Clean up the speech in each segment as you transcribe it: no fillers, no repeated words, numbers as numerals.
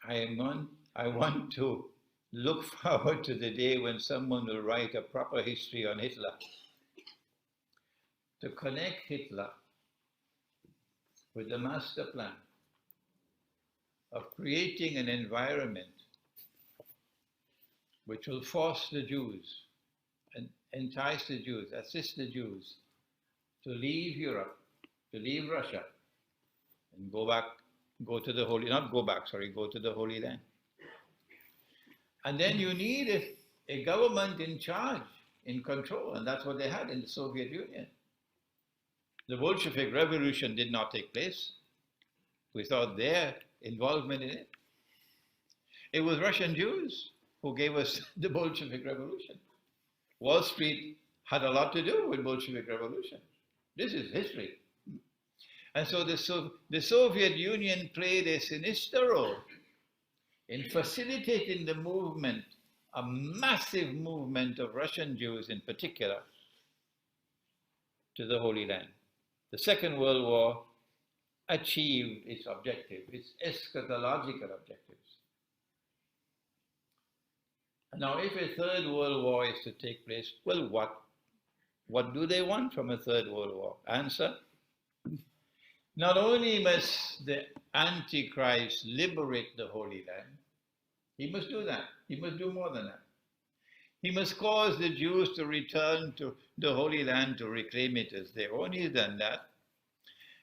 I want to look forward to the day when someone will write a proper history on Hitler, to connect Hitler with the master plan of creating an environment which will force the Jews and entice the Jews, assist the Jews to leave Europe, to leave Russia, and go to the Holy Land. And then you need a government in charge, in control, and that's what they had in the Soviet Union. The Bolshevik Revolution did not take place without their involvement in it. It was Russian Jews who gave us the Bolshevik Revolution. Wall Street had a lot to do with Bolshevik Revolution. This is history. And so the Soviet Union played a sinister role in facilitating the movement, a massive movement of Russian Jews in particular, to the Holy Land. The Second World War achieved its objective, its eschatological objectives. Now, if a Third World War is to take place, well, what do they want from a Third World War? Answer: not only must the Antichrist liberate the Holy Land, he must do that. He must do more than that. He must cause the Jews to return to the Holy Land to reclaim it as their own. He's done that.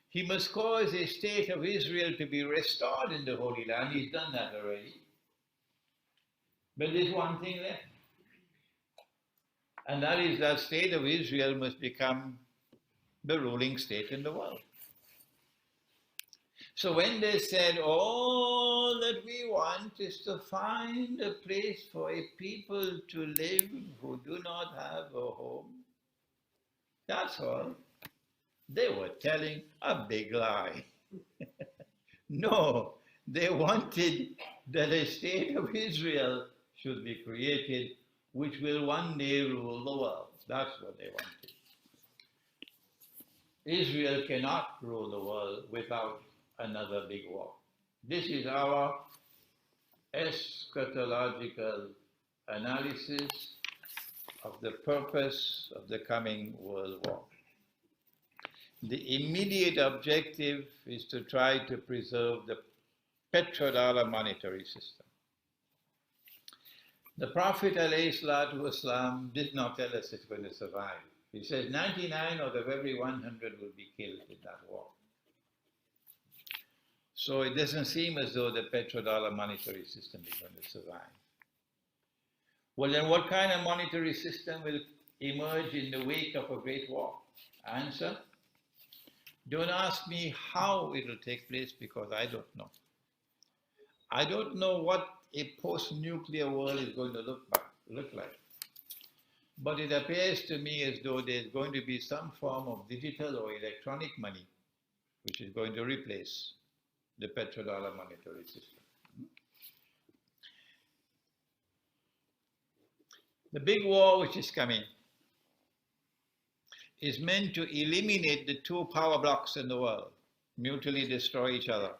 He must cause a state of Israel to be restored in the Holy Land. He's done that already. But there's one thing left. And that is that state of Israel must become the ruling state in the world. So when they said, all that we want is to find a place for a people to live who do not have a home, that's all, they were telling a big lie. No, they wanted that a state of Israel should be created, which will one day rule the world. That's what they wanted. Israel cannot rule the world without another big war. This is our eschatological analysis of the purpose of the coming world war. The immediate objective is to try to preserve the petrodollar monetary system. The Prophet ﷺ did not tell us it's going to survive. He says 99 out of every 100 will be killed in that war. So it doesn't seem as though the petrodollar monetary system is going to survive. Well, then what kind of monetary system will emerge in the wake of a great war? Answer: don't ask me how it will take place, because I don't know. I don't know what a post-nuclear world is going to look like. But it appears to me as though there's going to be some form of digital or electronic money which is going to replace the petrodollar monetary system. The big war which is coming is meant to eliminate the two power blocks in the world, mutually destroy each other.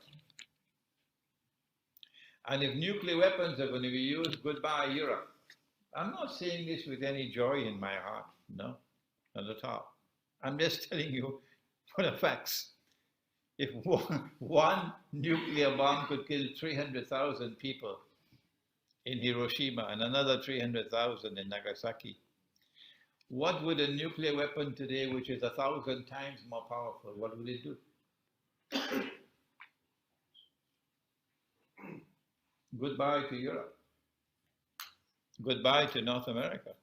And if nuclear weapons are going to be used, goodbye Europe. I'm not saying this with any joy in my heart, no, not at all. I'm just telling you for the facts. If one nuclear bomb could kill 300,000 people in Hiroshima and another 300,000 in Nagasaki, what would a nuclear weapon today, which is 1,000 times more powerful, what would it do? Goodbye to Europe. Goodbye to North America.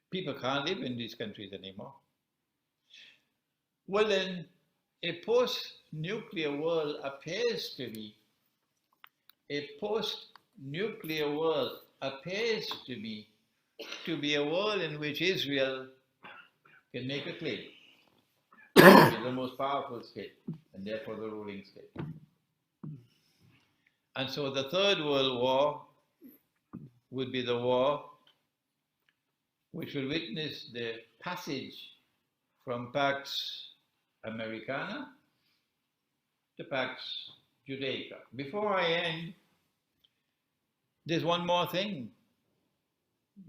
People can't live in these countries anymore. Well then, a post-nuclear world appears to be, to be a world in which Israel can make a claim. It's the most powerful state, and therefore the ruling state. And so the Third World War would be the war which will witness the passage from Pax Americana to Pax Judaica. Before I end, there's one more thing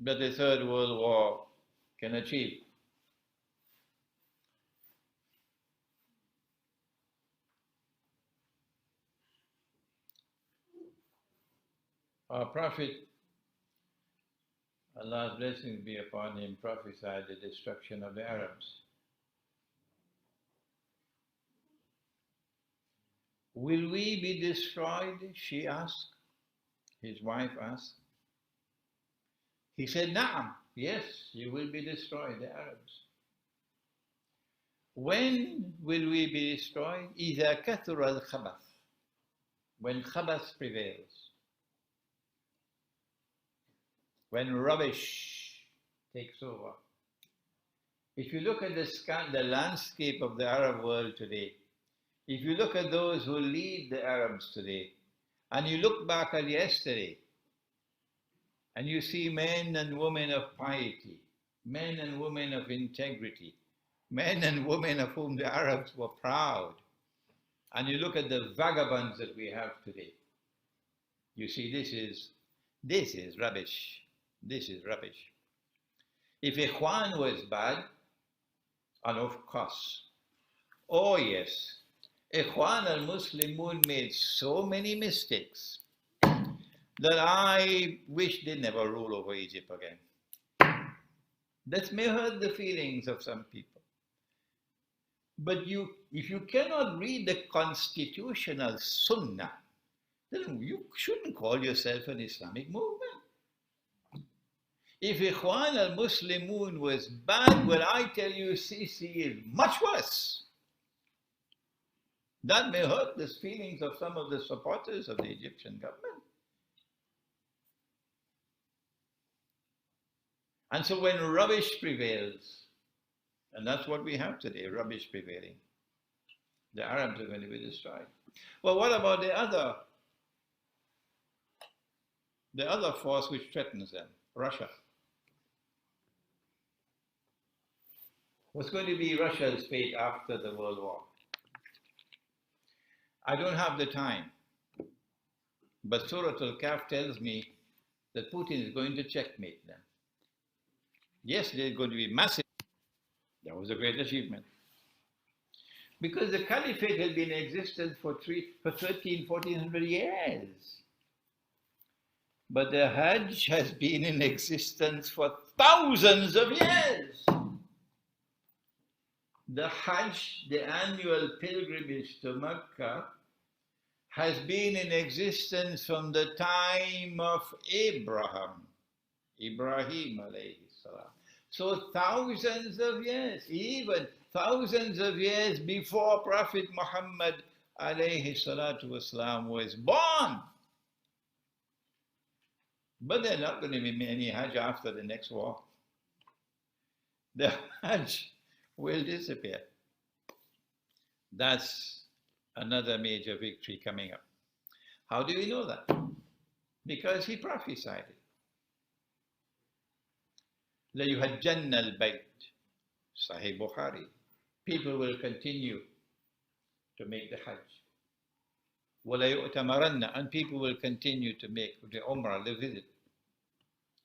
that the Third World War can achieve. Our Prophet, Allah's blessings be upon him, prophesied the destruction of the Arabs. Will we be destroyed? She asked. His wife asked. He said, Na'am, yes, you will be destroyed, the Arabs. When will we be destroyed? إِذَا كَثُرَ الْخَبَثِ, when khabath prevails, when rubbish takes over. If you look at the landscape of the Arab world today, if you look at those who lead the Arabs today, and you look back at yesterday, and you see men and women of piety, men and women of integrity, men and women of whom the Arabs were proud, and you look at the vagabonds that we have today, you see this is rubbish. This is rubbish. If Ikhwan was bad, and of course, oh yes, Ikhwan al-Muslimun made so many mistakes that I wish they never rule over Egypt again. That may hurt the feelings of some people. But if you cannot read the constitutional sunnah, then you shouldn't call yourself an Islamic movement. If Ikhwan al-Muslimun was bad, well, I tell you, Sisi is much worse. That may hurt the feelings of some of the supporters of the Egyptian government. And so when rubbish prevails, and that's what we have today, rubbish prevailing, the Arabs are going to be destroyed. Well, what about the other force which threatens them, Russia? What's going to be Russia's fate after the World War? I don't have the time, but Surah Al-Kahf tells me that Putin is going to checkmate them. Yes, there's going to be massive. That was a great achievement. Because the caliphate had been in existence for 1,1400 years. But the Hajj has been in existence for thousands of years. The Hajj, the annual pilgrimage to Mecca, has been in existence from the time of Ibrahim alayhi salam. So thousands of years, even thousands of years before Prophet Muhammad alayhi salatu wasalam was born. But there's not going to be any Hajj after the next war. The Hajj will disappear. That's another major victory coming up. How do we know that? Because he prophesied it. لَيُهَجَّنَّ الْبَيْتِ, Sahih Bukhari. People will continue to make the Hajj. وَلَيُؤْتَمَرَنَّ, and people will continue to make the Umrah, the visit.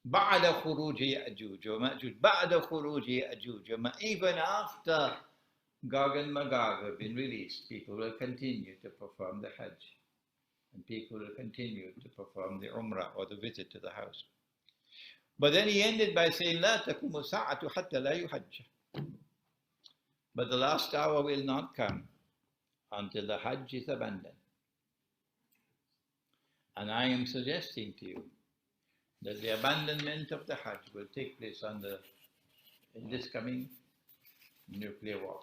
بعد خروج يأجوج ومأجوج, بعد خروج يأجوج ومأجوج, even after Gog and Magog have been released, people will continue to perform the Hajj, and people will continue to perform the Umrah or the visit to the house. But then he ended by saying, لا تقوم الساعة حتى لا يحج. But the last hour will not come until the Hajj is abandoned. And I am suggesting to you that the abandonment of the Hajj will take place in this coming nuclear war.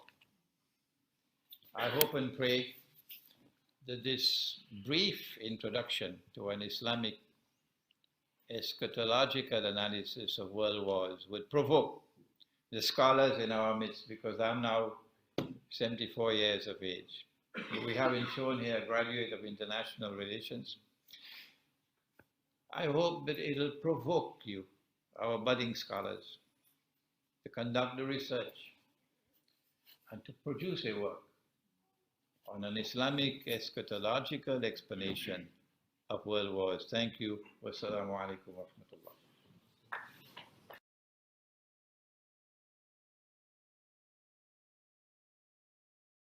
I hope and pray that this brief introduction to an Islamic eschatological analysis of world wars would provoke the scholars in our midst, because I'm now 74 years of age. We haven't shown here a graduate of international relations. I hope that it'll provoke you, our budding scholars, to conduct the research and to produce a work on an Islamic eschatological explanation of world wars. Thank you. Wassalamu alaikum wa rahmatullah.